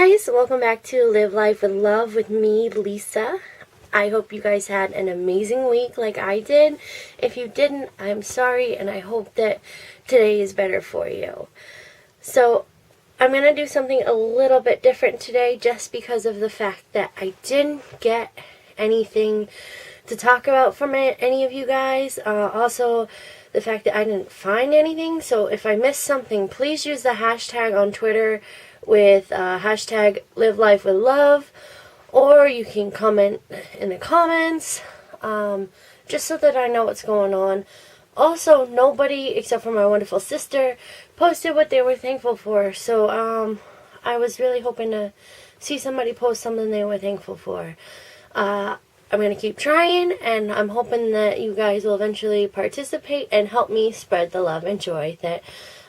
guys, welcome back to Live Life with Love with me, Lisa. I hope you guys had an amazing week like I did. If you didn't, I'm sorry, and I hope that today is better for you. So, I'm going to do something a little bit different today just because of the fact that I didn't get anything to talk about from any of you guys. Also, the fact that I didn't find anything. So, if I missed something, please use the hashtag on Twitter with hashtag Live Life with Love, or you can comment in the comments, just so that I know what's going on. Also, nobody except for my wonderful sister posted what they were thankful for, so I was really hoping to see somebody post something they were thankful for. I'm going to keep trying, and I'm hoping that you guys will eventually participate and help me spread the love and joy that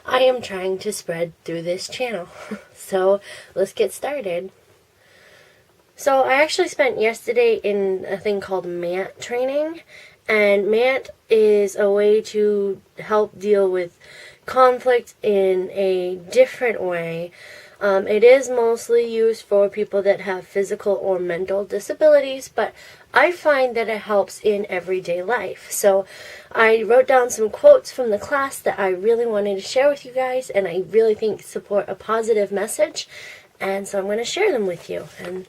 I am trying to spread through this channel. So, let's get started. So, I actually spent yesterday in a thing called MANT training. And MANT is a way to help deal with conflict in a different way. It is mostly used for people that have physical or mental disabilities, but I find that it helps in everyday life. So I wrote down some quotes from the class that I really wanted to share with you guys, and I really think support a positive message, and so I'm going to share them with you. And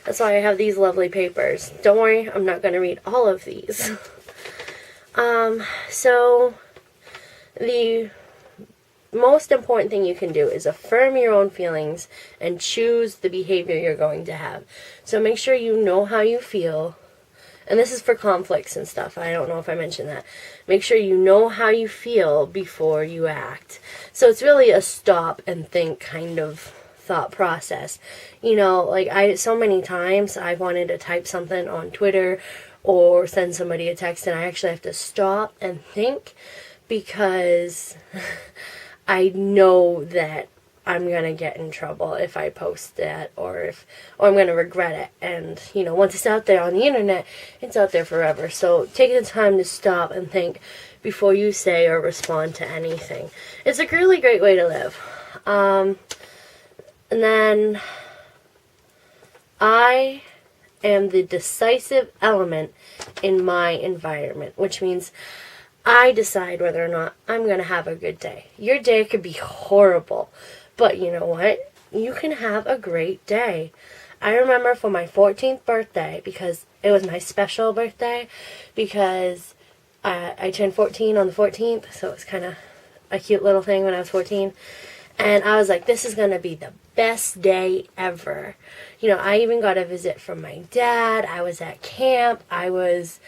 that's why I have these lovely papers. Don't worry, I'm not going to read all of these. So the most important thing you can do is affirm your own feelings and choose the behavior you're going to have. So make sure you know how you feel. And this is for conflicts and stuff. I don't know if I mentioned that. Make sure you know how you feel before you act. So it's really a stop and think kind of thought process. You know, like so many times I've wanted to type something on Twitter or send somebody a text, and I actually have to stop and think because I know that I'm going to get in trouble if I post that, or I'm going to regret it. And, you know, once it's out there on the internet, it's out there forever. So take the time to stop and think before you say or respond to anything. It's a really great way to live. And then I am the decisive element in my environment, which means I decide whether or not I'm going to have a good day. Your day could be horrible, but you know what? You can have a great day. I remember for my 14th birthday, because it was my special birthday, because I turned 14 on the 14th, so it's kind of a cute little thing when I was 14. And I was like, this is going to be the best day ever. You know, I even got a visit from my dad. I was at camp. I was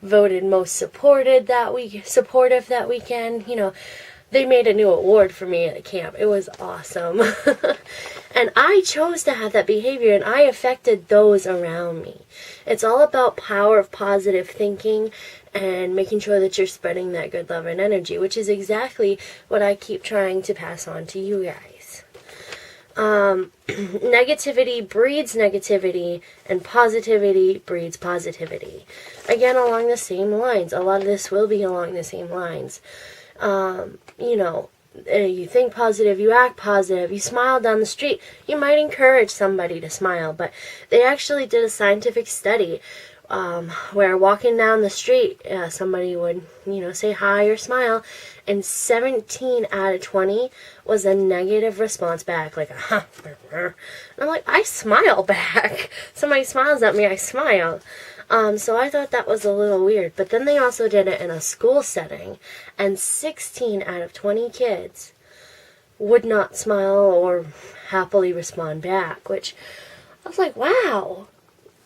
voted most supportive that weekend. You know, they made a new award for me at the camp. It was awesome. And I chose to have that behavior, and I affected those around me. It's all about power of positive thinking and making sure that you're spreading that good love and energy, which is exactly what I keep trying to pass on to you guys. Negativity breeds negativity, and positivity breeds positivity. Again, along the same lines. A lot of this will be along the same lines. You know, you think positive, you act positive, you smile down the street. You might encourage somebody to smile, but they actually did a scientific study where walking down the street, somebody would, you know, say hi or smile, and 17 out of 20 was a negative response back, like, huh. And I'm like, I smile back. Somebody smiles at me, I smile. So I thought that was a little weird. But then they also did it in a school setting, and 16 out of 20 kids would not smile or happily respond back, which I was like, wow.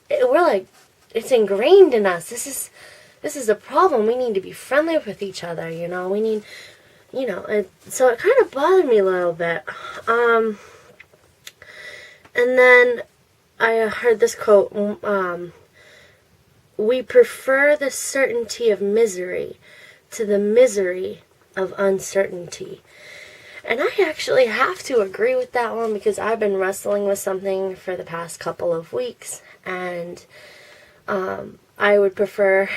We're like, it's ingrained in us. This is a problem. We need to be friendly with each other, you know. We need, you know, so it kind of bothered me a little bit. And then I heard this quote, we prefer the certainty of misery to the misery of uncertainty. And I actually have to agree with that one, because I've been wrestling with something for the past couple of weeks, and I would prefer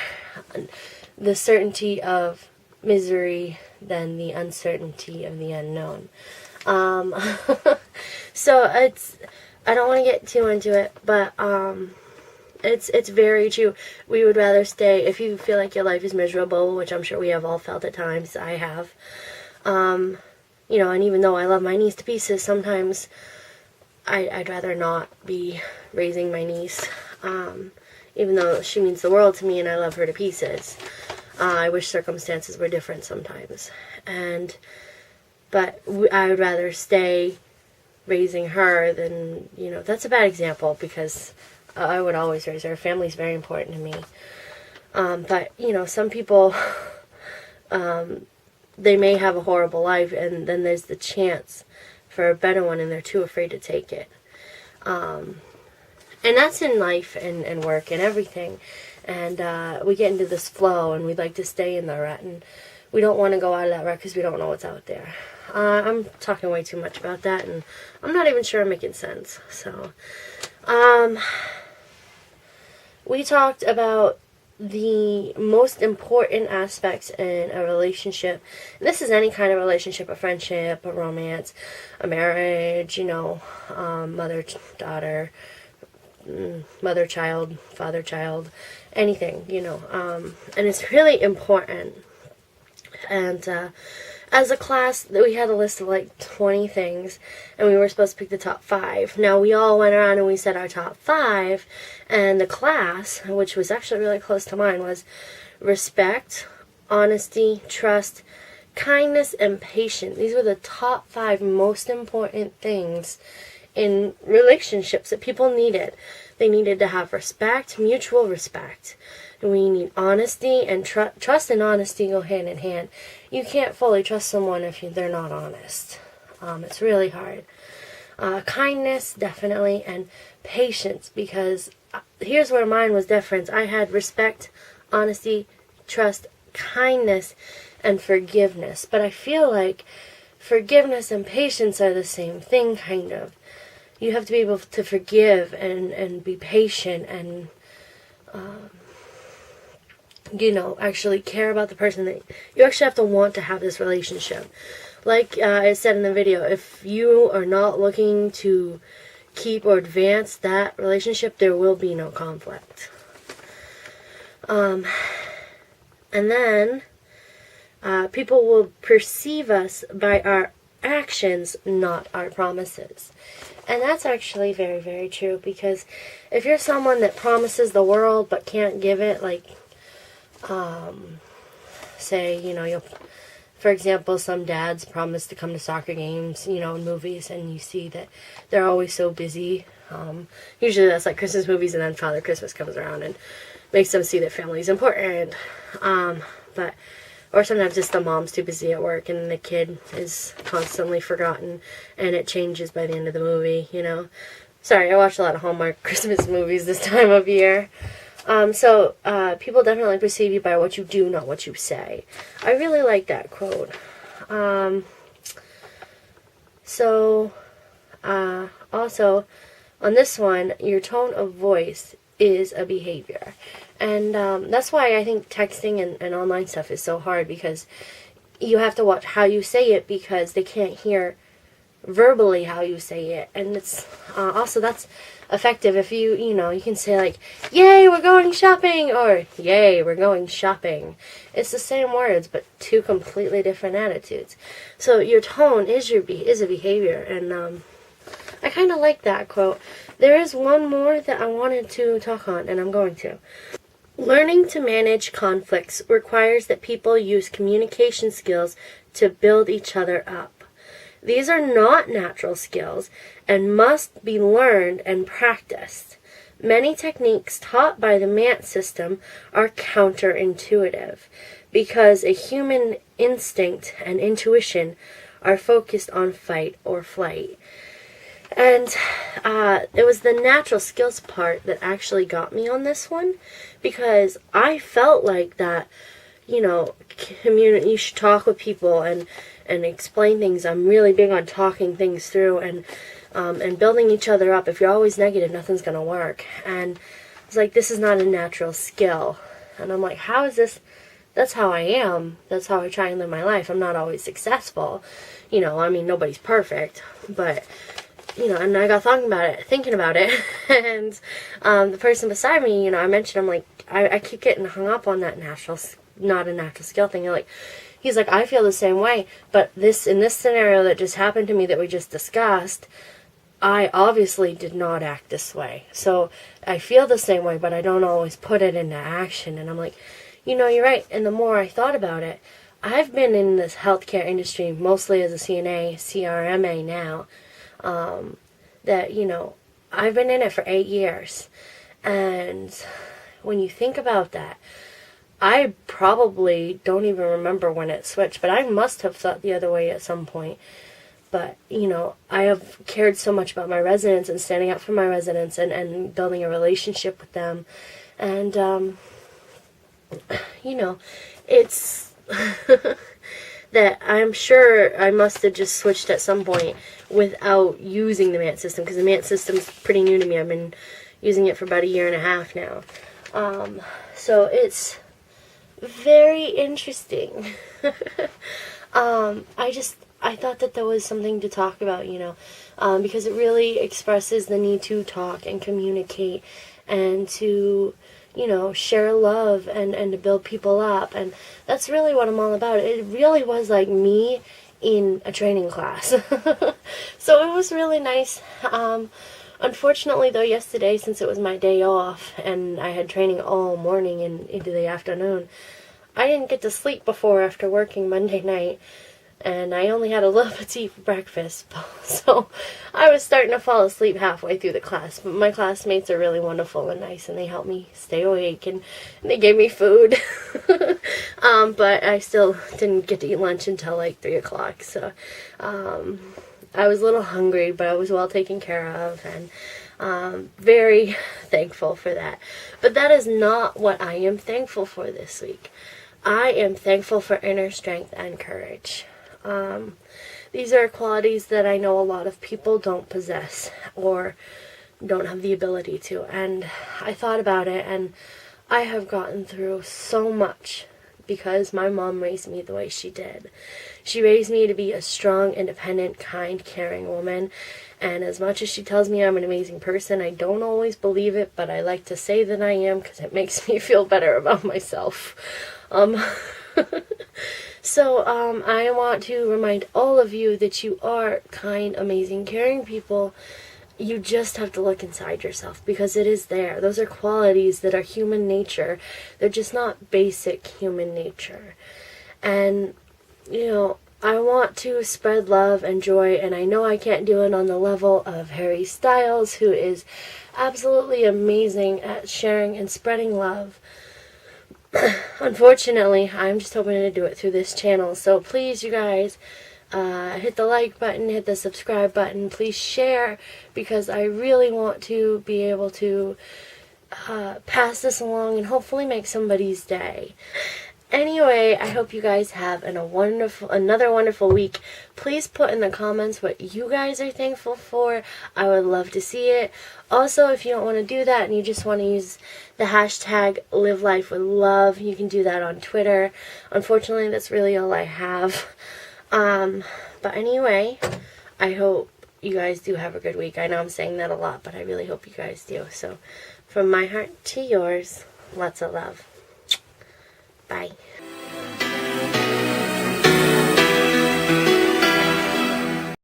the certainty of misery than the uncertainty of the unknown. So I don't want to get too into it, but it's very true. We would rather stay, if you feel like your life is miserable, which I'm sure we have all felt at times. I have. You know, and even though I love my niece to pieces, sometimes I'd rather not be raising my niece. Even though she means the world to me and I love her to pieces. I wish circumstances were different sometimes. But I would rather stay raising her than, you know, that's a bad example because I would always raise her. Family's very important to me. But, you know, some people, they may have a horrible life and then there's the chance for a better one and they're too afraid to take it. And that's in life and work and everything. And we get into this flow and we'd like to stay in the rut. And we don't want to go out of that rut because we don't know what's out there. I'm talking way too much about that. And I'm not even sure I'm making sense. So, we talked about the most important aspects in a relationship. This is any kind of relationship, a friendship, a romance, a marriage, you know, mother-daughter, mother-child, father-child, anything, you know, and it's really important. And as a class, we had a list of like 20 things, and we were supposed to pick the top 5. Now, we all went around and we said our top 5, and the class, which was actually really close to mine, was respect, honesty, trust, kindness, and patience. These were the top 5 most important things in relationships that people needed. They needed to have respect, mutual respect. And we need honesty, and trust and honesty go hand in hand. You can't fully trust someone if they're not honest. It's really hard. Kindness, definitely, and patience, because here's where mine was different. I had respect, honesty, trust, kindness, and forgiveness. But I feel like forgiveness and patience are the same thing, kind of. You have to be able to forgive and be patient and, you know, actually care about the person. That you actually have to want to have this relationship. Like I said in the video, if you are not looking to keep or advance that relationship, there will be no conflict. And then people will perceive us by our actions, not our promises. And that's actually very, very true, because if you're someone that promises the world but can't give it, like, say, you know, for example, some dads promise to come to soccer games, you know, in movies, and you see that they're always so busy. Usually that's like Christmas movies, and then Father Christmas comes around and makes them see that family is important. Or sometimes just the mom's too busy at work and the kid is constantly forgotten and it changes by the end of the movie, you know. Sorry, I watch a lot of Hallmark Christmas movies this time of year. So people definitely perceive you by what you do, not what you say. I really like that quote. Also, on this one, your tone of voice is a behavior. And that's why I think texting and online stuff is so hard, because you have to watch how you say it, because they can't hear verbally how you say it. And it's also, that's effective if you know, you can say like, yay, we're going shopping, or yay, we're going shopping. It's the same words, but 2 completely different attitudes. So your tone is a behavior, and I kind of like that quote. There is one more that I wanted to talk on, and I'm going to. Learning to manage conflicts requires that people use communication skills to build each other up. These are not natural skills and must be learned and practiced. Many techniques taught by the MANT system are counterintuitive because a human instinct and intuition are focused on fight or flight. And it was the natural skills part that actually got me on this one, because I felt like that, you know, you should talk with people and explain things. I'm really big on talking things through and building each other up. If you're always negative, nothing's going to work. And it's like, this is not a natural skill. And I'm like, how is this? That's how I am. That's how I try and live my life. I'm not always successful. You know, I mean, nobody's perfect, but and I got thinking about it, and the person beside me, I mentioned, I'm like, I keep getting hung up on that not a natural skill thing. He's like, I feel the same way, but in this scenario that just happened to me that we just discussed, I obviously did not act this way. So I feel the same way, but I don't always put it into action. And I'm like, you're right. And the more I thought about it, I've been in this healthcare industry mostly as a CNA, CRMA now, that, I've been in it for 8 years. And when you think about that, I probably don't even remember when it switched, but I must have thought the other way at some point. But, I have cared so much about my residents and standing up for my residents and building a relationship with them. And, it's that I'm sure I must have just switched at some point without using the MANT system, because the MANT system's pretty new to me. I've been using it for about 1.5 years now. So it's very interesting. I thought that there was something to talk about, because it really expresses the need to talk and communicate and to, share love and to build people up. And that's really what I'm all about. It really was like me in a training class. So it was really nice. Unfortunately, though, yesterday, since it was my day off and I had training all morning and into the afternoon, I didn't get to sleep after working Monday night, and I only had a little bit to eat for breakfast, so I was starting to fall asleep halfway through the class. But my classmates are really wonderful and nice, and they helped me stay awake, and they gave me food. But I still didn't get to eat lunch until like 3 o'clock, so I was a little hungry, but I was well taken care of, and very thankful for that. But that is not what I am thankful for this week. I am thankful for inner strength and courage. These are qualities that I know a lot of people don't possess or don't have the ability to. And I thought about it, and I have gotten through so much because my mom raised me the way she did. She raised me to be a strong, independent, kind, caring woman. And as much as she tells me I'm an amazing person, I don't always believe it, but I like to say that I am because it makes me feel better about myself. So I want to remind all of you that you are kind, amazing, caring people. You just have to look inside yourself because it is there. Those are qualities that are human nature. They're just not basic human nature. And, I want to spread love and joy, and I know I can't do it on the level of Harry Styles, who is absolutely amazing at sharing and spreading love. Unfortunately, I'm just hoping to do it through this channel. So please, you guys, hit the like button, hit the subscribe button. Please share, because I really want to be able to pass this along and hopefully make somebody's day. Anyway, I hope you guys have another wonderful week. Please put in the comments what you guys are thankful for. I would love to see it. Also, if you don't want to do that and you just want to use the hashtag Live Life with Love, you can do that on Twitter. Unfortunately, that's really all I have. But anyway, I hope you guys do have a good week. I know I'm saying that a lot, but I really hope you guys do. So, from my heart to yours, lots of love. Bye.